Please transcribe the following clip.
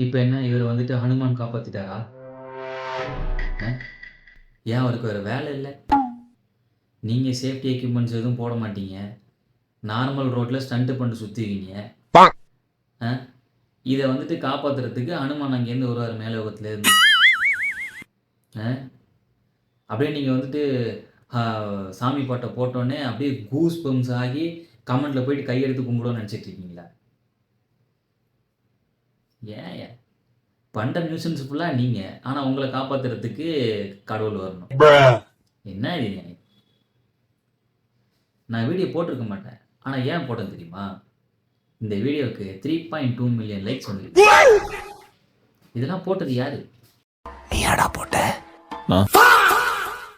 இப்போ என்ன இவர் வந்துட்டு ஹனுமான் காப்பாத்திட்டாரா? ஏன் அவருக்கு வேறு வேலை இல்லை? நீங்கள் சேஃப்டி எக்யூப்மெண்ட்ஸ் எதுவும் போட மாட்டீங்க, நார்மல் ரோட்டில் ஸ்டண்ட்டு பண்ணிட்டு சுற்றுவீங்க. இதை வந்துட்டு காப்பாற்றுறதுக்கு ஹனுமான் அங்கேருந்து வருவார் மேலோகத்துலேருந்து. அப்படியே நீங்கள் வந்துட்டு சாமி பாட்டை போட்டோன்னே அப்படியே கூஸ் பம்ஸ் ஆகி கமெண்ட்டில் போயிட்டு கையெடுத்து கும்பிடுவோன்னு நினச்சிட்டு இருக்கீங்களா? ஏன் பண்ணுற நியூசன்ஸ் ஃபுல்லாக நீங்கள், ஆனால் உங்களை காப்பாற்றுறதுக்கு கடவுள் வரணும். என்ன இது? நான் வீடியோ போட்டிருக்க மாட்டேன், ஆனால் ஏன் போட்டேன் தெரியுமா? இந்த வீடியோவுக்கு 3.2 மில்லியன் லைக்ஸ் வந்துருக்கு. இதெல்லாம் போட்டது யாரு? நீ யாடா போட்ட?